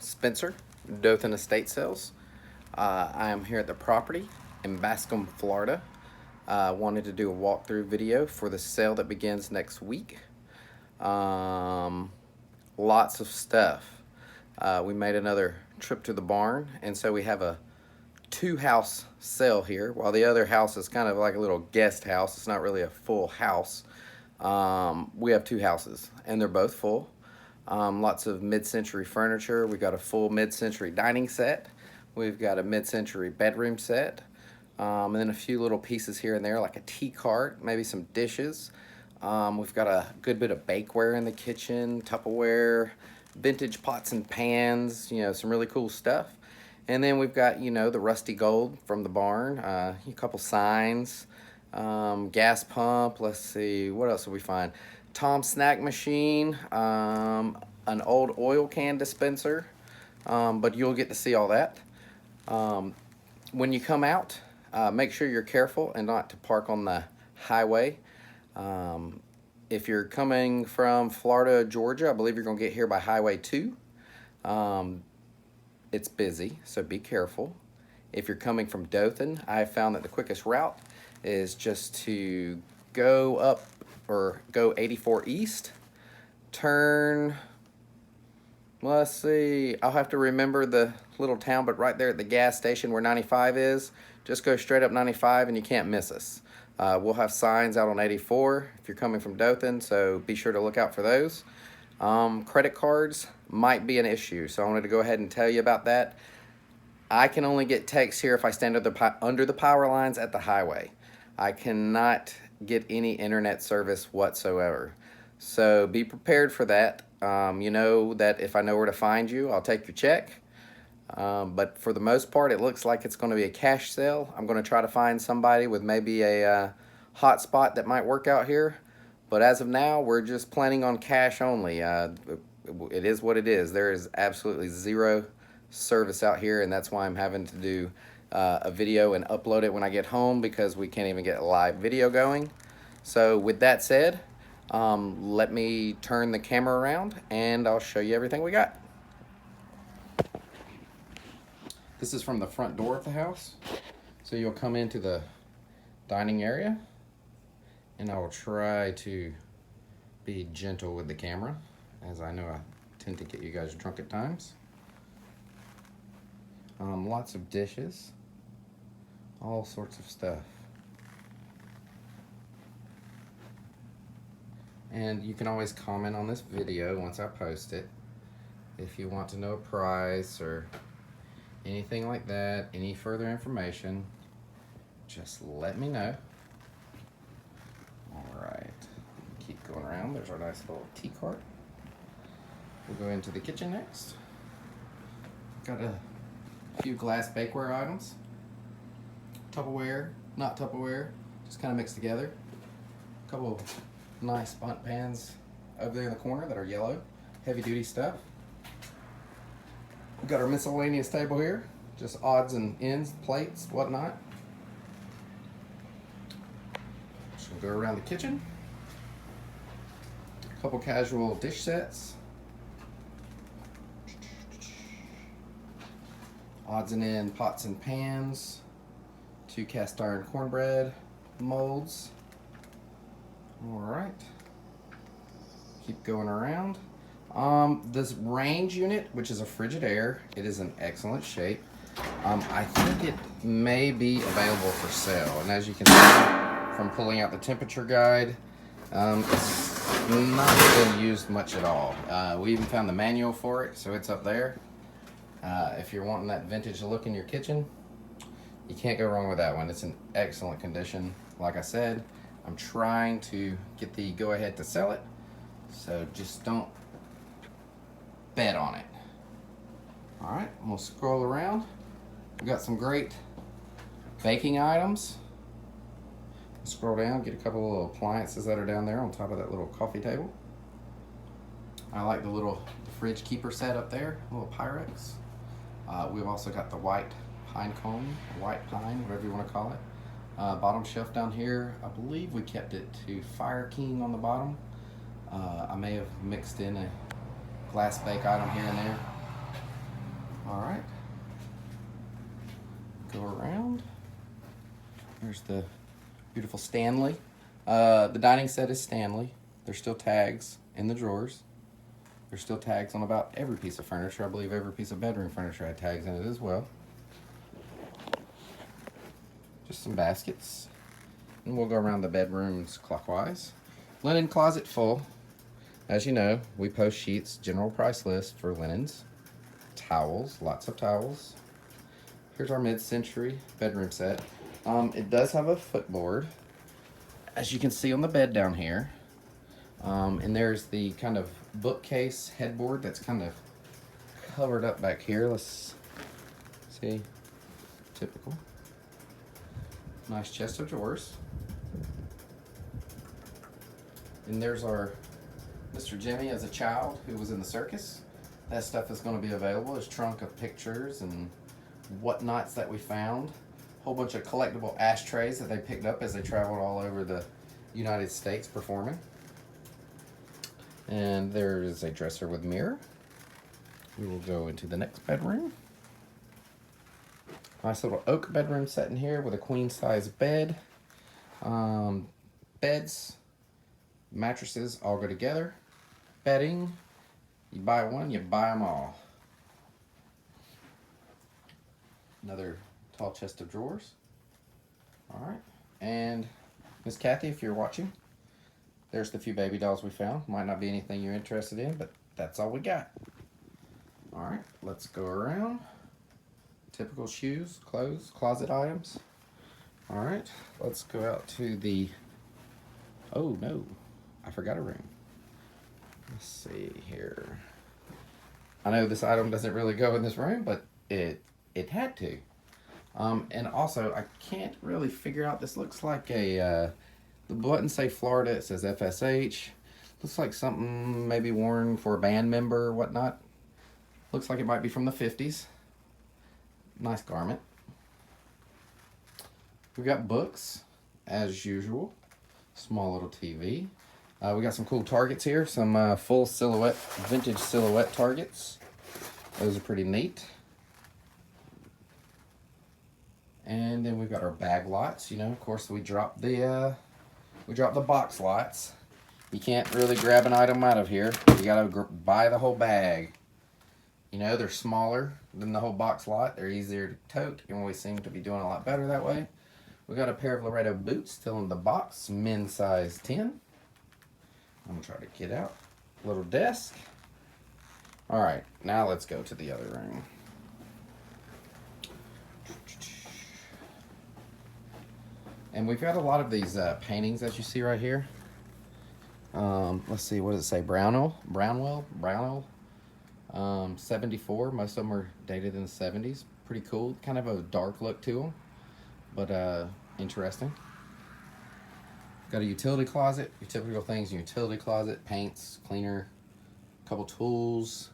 Spencer, Dothan Estate Sales. I am here at the property in Bascom, Florida. Wanted to do a walkthrough video for the sale that begins next week. Lots of stuff. We made another trip to the barn, and so we have a two-house sale here, while the other house is kind of like a little guest house. It's not really a full house. We have two houses, and they're both full. Lots of mid-century furniture. We got a full mid-century dining set. We've got a mid-century bedroom set. And then a few little pieces here and there, like a tea cart, maybe some dishes. We've got a good bit of bakeware in the kitchen, Tupperware, vintage pots and pans, some really cool stuff. And then we've got, the rusty gold from the barn, a couple signs, gas pump, let's see, what else did we find? Tom's snack machine, an old oil can dispenser, but you'll get to see all that. When you come out, make sure you're careful and not to park on the highway. If you're coming from Florida, Georgia, I believe you're going to get here by Highway 2. It's busy, so be careful. If you're coming from Dothan, I found that the quickest route is just to go up or go 84 east, turn, let's see, I'll have to remember the little town, but right there at the gas station where 95 is, just go straight up 95 and you can't miss us. We'll have signs out on 84 if you're coming from Dothan, so be sure to look out for those. Credit cards might be an issue, so I wanted to go ahead and tell you about that. I can only get texts here if I stand under the power lines at the highway. I cannot get any internet service whatsoever. So be prepared for that. You know that if I know where to find you, I'll take your check. But for the most part, it looks like it's going to be a cash sale. I'm going to try to find somebody with maybe a hotspot that might work out here. But as of now, we're just planning on cash only. It is what it is. There is absolutely zero service out here, and that's why I'm having to do a video and upload it when I get home, because we can't even get a live video going. So with that said, let me turn the camera around and I'll show you everything we got. This is from the front door of the house. So you'll come into the dining area, and I will try to be gentle with the camera, as I know I tend to get you guys drunk at times. Lots of dishes, all sorts of stuff. And you can always comment on this video once I post it if you want to know a price or anything like that, any further information, just let me know. All right, keep going around. There's our nice little tea cart. We'll go into the kitchen next. Got a few glass bakeware items. Tupperware, not Tupperware, just kind of mixed together. A couple of nice bundt pans over there in the corner that are yellow, heavy duty stuff. We've got our miscellaneous table here, just odds and ends, plates, whatnot. So we'll go around the kitchen. A couple casual dish sets. Odds and end pots and pans. 2 cast iron cornbread molds. All right. Keep going around. This range unit, which is a Frigidaire, it is in excellent shape. I think it may be available for sale, and as you can see from pulling out the temperature guide, it's not been used much at all. We even found the manual for it, so it's up there. If you're wanting that vintage look in your kitchen, you can't go wrong with that one. It's in excellent condition. Like I said, I'm trying to get the go-ahead to sell it, so just don't bet on it. All right, we'll scroll around. We've got some great baking items. Scroll down, get a couple of little appliances that are down there on top of that little coffee table. I like the little fridge keeper set up there, a little Pyrex. We've also got the white pine cone, white pine, whatever you want to call it. Bottom shelf down here, I believe we kept it to Fire King on the bottom. I may have mixed in a glass bake item here and there. All right. Go around. There's the beautiful Stanley. The dining set is Stanley. There's still tags in the drawers. There's still tags on about every piece of furniture. I believe every piece of bedroom furniture had tags in it as well. Just some baskets. And we'll go around the bedrooms clockwise. Linen closet full. As you know, we post sheets, general price list for linens. Towels, lots of towels. Here's our mid-century bedroom set. It does have a footboard, as you can see on the bed down here. And there's the kind of bookcase headboard that's kind of covered up back here. Let's see. Typical. Nice chest of drawers. And there's our Mr. Jimmy as a child who was in the circus. That stuff is going to be available. His trunk of pictures and whatnots that we found. A whole bunch of collectible ashtrays that they picked up as they traveled all over the United States performing. And there is a dresser with mirror. We will go into the next bedroom. Nice little oak bedroom set in here with a queen size bed. Beds, mattresses all go together. Bedding, you buy one, you buy them all. Another tall chest of drawers. All right, and Miss Kathy, if you're watching, there's the few baby dolls we found. Might not be anything you're interested in, but that's all we got. All right, let's go around. Typical shoes, clothes, closet items. All right, let's go out to the, oh no, I forgot a room. Let's see here. I know this item doesn't really go in this room, but it had to. And also, I can't really figure out, this looks like a, the buttons say Florida, it says FSH. Looks like something maybe worn for a band member or whatnot. Looks like it might be from the 50s. Nice garment. We've got books, as usual. Small little TV. We got some cool targets here. Some full silhouette, vintage silhouette targets. Those are pretty neat. And then we've got our bag lots. You know, of course, we drop the box lots. You can't really grab an item out of here. You gotta buy the whole bag. You know, they're smaller than the whole box lot. They're easier to tote, and we seem to be doing a lot better that way. We got a pair of Laredo boots still in the box, men's size 10. I'm gonna try to get out. Little desk. All right, now let's go to the other room. And we've got a lot of these paintings that you see right here. Let's see, what does it say? Brownell. 74. Most of them are dated in the 70s. Pretty cool. Kind of a dark look to them, but interesting. Got a utility closet. Your typical things in your utility closet: paints, cleaner, a couple tools,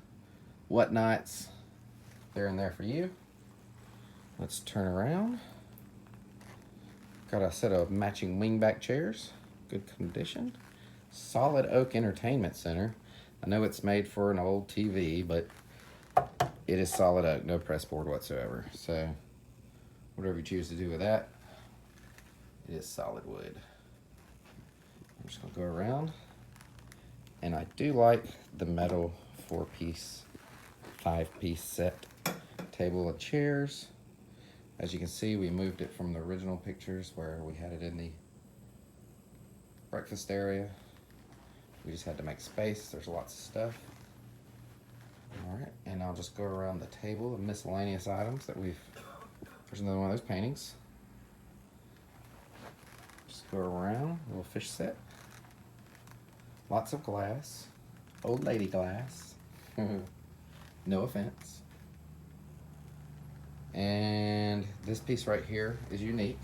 whatnots. They're in there for you. Let's turn around. Got a set of matching wingback chairs. Good condition. Solid oak entertainment center. I know it's made for an old TV, but it is solid oak, no press board whatsoever. So whatever you choose to do with that, it is solid wood. I'm just gonna go around, and I do like the metal 4-piece, 5-piece set table of chairs. As you can see, we moved it from the original pictures where we had it in the breakfast area. We just had to make space. There's lots of stuff. All right, and I'll just go around the table of miscellaneous items that we've, there's another one of those paintings. Just go around, a little fish set. Lots of glass, old lady glass. No offense. And this piece right here is unique.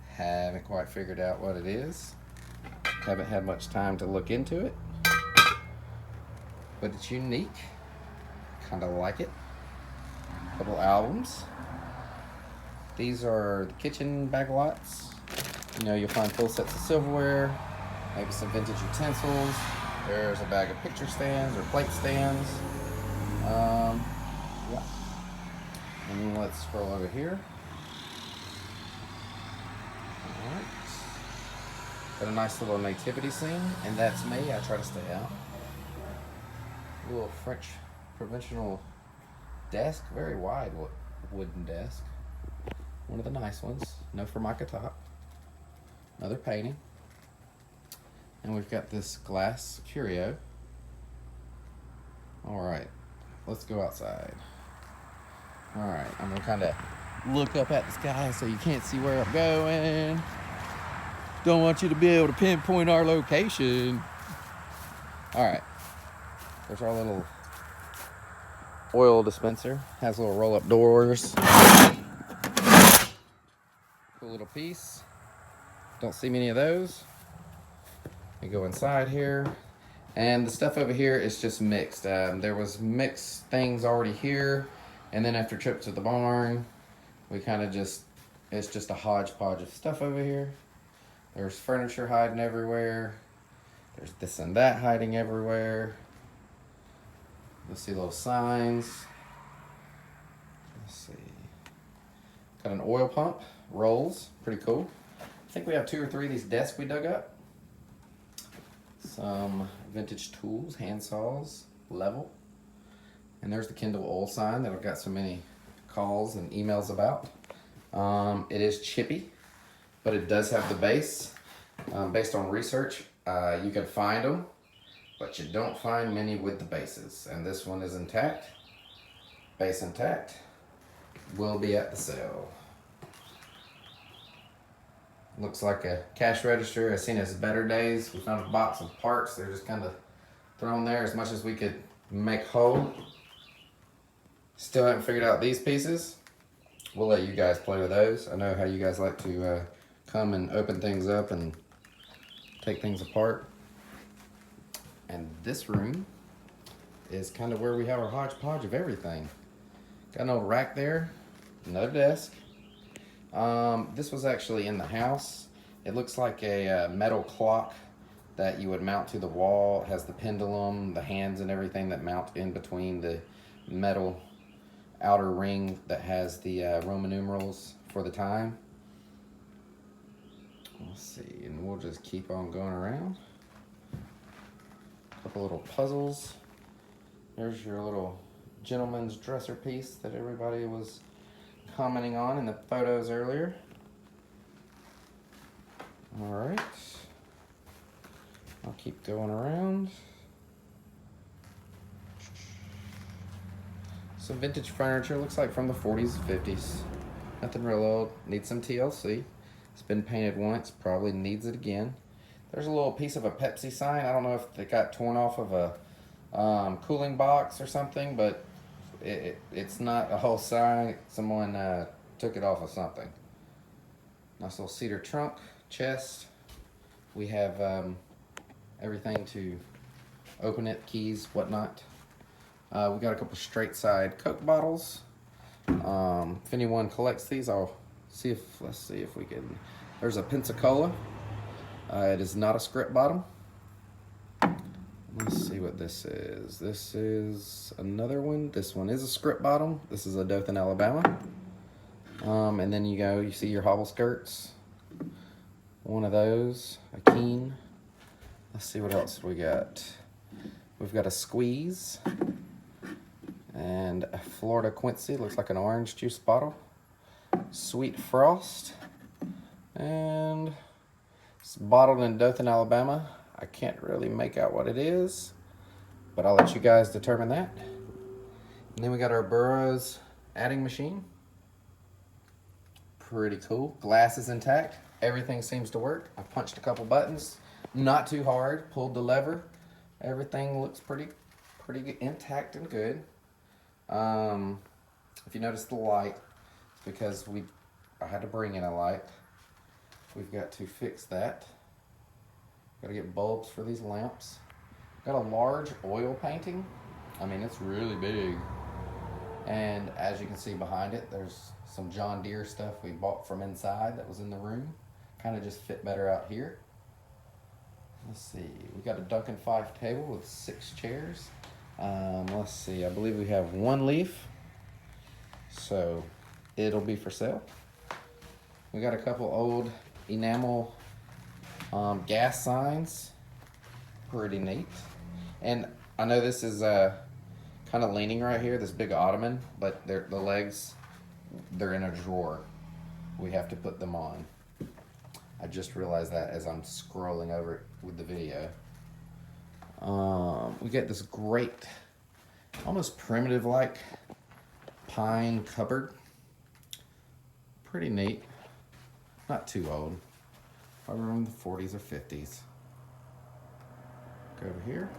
Haven't quite figured out what it is. Haven't had much time to look into it, but it's unique. Kind of like it. Couple albums. These are the kitchen bag lots. You know, you'll find full sets of silverware, maybe some vintage utensils. There's a bag of picture stands or plate stands. Yeah, let's scroll over here. All right. Got a nice little nativity scene, and that's me. I try to stay out. A little French provincial desk, very wide wooden desk. One of the nice ones. No Formica top. Another painting. And we've got this glass curio. Alright, let's go outside. Alright, I'm going to kind of look up at the sky so you can't see where I'm going. Don't want you to be able to pinpoint our location. Alright, there's our little oil dispenser. Has little roll-up doors. Cool little piece. Don't see many of those. We go inside here. And the stuff over here is just mixed. There was mixed things already here. And then after trip to the barn, we kind of just, it's just a hodgepodge of stuff over here. There's furniture hiding everywhere. There's this and that hiding everywhere. Let's see little signs. Let's see. Got an oil pump, rolls, pretty cool. I think we have 2 or 3 of these desks we dug up. Some vintage tools, hand saws, level. And there's the Kindle oil sign that I've got so many calls and emails about. It is chippy, but it does have the base. Based on research, you can find them, but you don't find many with the bases. And this one is intact, base intact, will be at the sale. Looks like a cash register. I've seen its better days. We found a box of parts. They're just kind of thrown there as much as we could make whole. Still haven't figured out these pieces. We'll let you guys play with those. I know how you guys like to come and open things up and take things apart. And this room is kind of where we have our hodgepodge of everything. Got an old rack there, another desk. This was actually in the house. It looks like a metal clock that you would mount to the wall. It has the pendulum, the hands and everything that mount in between the metal outer ring that has the Roman numerals for the time. Let's see, and we'll just keep on going around. A couple little puzzles. There's your little gentleman's dresser piece that everybody was commenting on in the photos earlier. All right, I'll keep going around. Some vintage furniture, looks like from the 40s, 50s. Nothing real old, needs some TLC. It's been painted once, probably needs it again. There's a little piece of a Pepsi sign. I don't know if it got torn off of a cooling box or something, but it's not a whole sign. Someone took it off of something. Nice little cedar trunk, chest. We have everything to open it, keys, whatnot. We got a couple straight side Coke bottles. If anyone collects these, I'll see if, let's see if we can. There's a Pensacola. It is not a script bottom. Let's see what this is. This is another one. This one is a script bottom. This is a Dothan, Alabama. And then you see your hobble skirts. One of those, a Keen. Let's see what else we got. We've got a Squeeze and a Florida Quincy. Looks like an orange juice bottle. Sweet Frost. And it's bottled in Dothan, Alabama. I can't really make out what it is, but I'll let you guys determine that. And then we got our Burroughs adding machine. Pretty cool. Glass is intact. Everything seems to work. I punched a couple buttons, not too hard. Pulled the lever. Everything looks pretty intact and good. If you notice the light, it's because I had to bring in a light. We've got to fix that. Got to get bulbs for these lamps. Got a large oil painting. I mean, it's really big. And as you can see behind it, there's some John Deere stuff we bought from inside that was in the room. Kind of just fit better out here. Let's see, we got a Duncan 5 table with 6 chairs. Let's see, I believe we have 1 leaf. So it'll be for sale. We got a couple old enamel gas signs. Pretty neat. And I know this is kind of leaning right here, this big ottoman, but the legs, they're in a drawer. We have to put them on. I just realized that as I'm scrolling over it with the video. We get this great, almost primitive-like pine cupboard. Pretty neat. Not too old. Probably around the 40s or 50s. Go over here.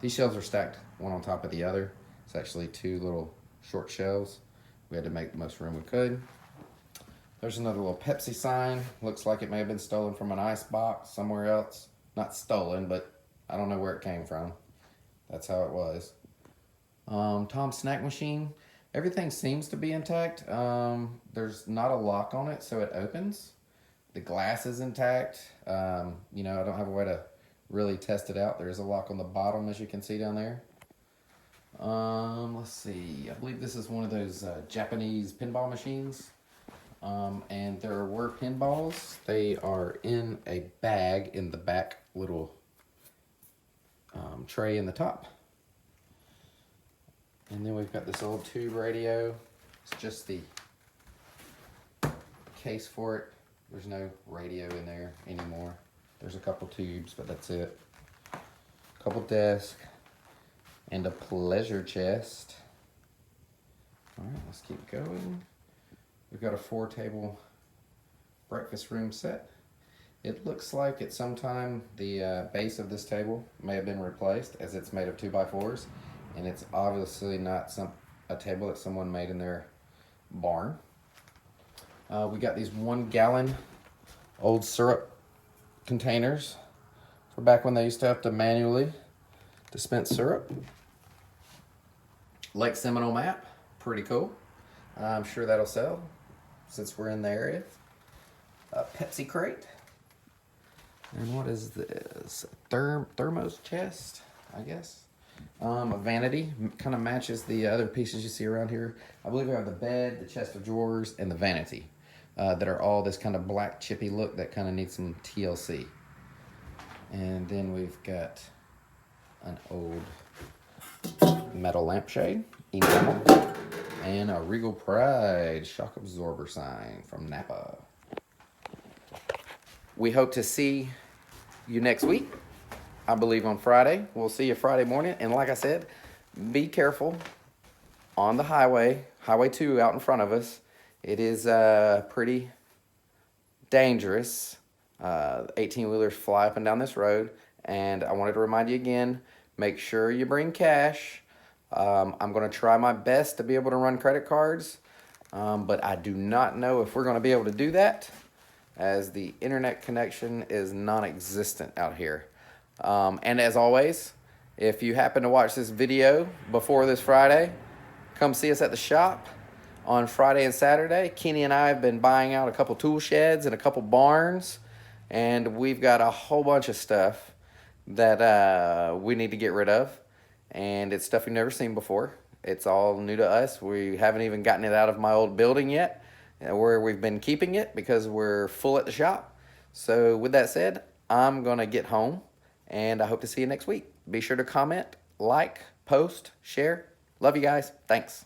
These shelves are stacked one on top of the other. It's actually two little short shelves. We had to make the most room we could. There's another little Pepsi sign. Looks like it may have been stolen from an ice box somewhere else. Not stolen, but I don't know where it came from. That's how it was. Tom's snack machine. Everything seems to be intact. There's not a lock on it, so it opens. The glass is intact. You know, I don't have a way to really test it out. There is a lock on the bottom, as you can see down there. Let's see. I believe this is one of those Japanese pinball machines. And there were pinballs. They are in a bag in the back little tray in the top. And then we've got this old tube radio. It's just the case for it. There's no radio in there anymore. There's a couple tubes, but that's it. A couple desks and a pleasure chest. All right, let's keep going. We've got a 4-table breakfast room set. It looks like at some time the base of this table may have been replaced, as it's made of 2x4s, and it's obviously not a table that someone made in their barn. We got these 1-gallon old syrup containers for back when they used to have to manually dispense syrup. Lake Seminole map, pretty cool. I'm sure that'll sell since we're in the area. A Pepsi crate. And what is this? Thermos chest, I guess. A vanity, kind of matches the other pieces you see around here. I believe we have the bed, the chest of drawers, and the vanity that are all this kind of black chippy look that kind of needs some TLC. And then we've got an old metal lampshade, enamel, and a Regal Pride shock absorber sign from Napa. We hope to see you next week. I believe on Friday. We'll see you Friday morning. And like I said, be careful on the highway, Highway 2 out in front of us. It is pretty dangerous. 18-wheelers fly up and down this road. And I wanted to remind you again, make sure you bring cash. I'm going to try my best to be able to run credit cards. But I do not know if we're going to be able to do that, as the internet connection is non-existent out here. And as always, if you happen to watch this video before this Friday, come see us at the shop on Friday and Saturday. Kenny and I have been buying out a couple tool sheds and a couple barns, and we've got a whole bunch of stuff that we need to get rid of, and it's stuff you've never seen before. It's all new to us. We haven't even gotten it out of my old building yet, where we've been keeping it because we're full at the shop. So with that said, I'm going to get home, and I hope to see you next week. Be sure to comment, like, post, share. Love you guys. Thanks.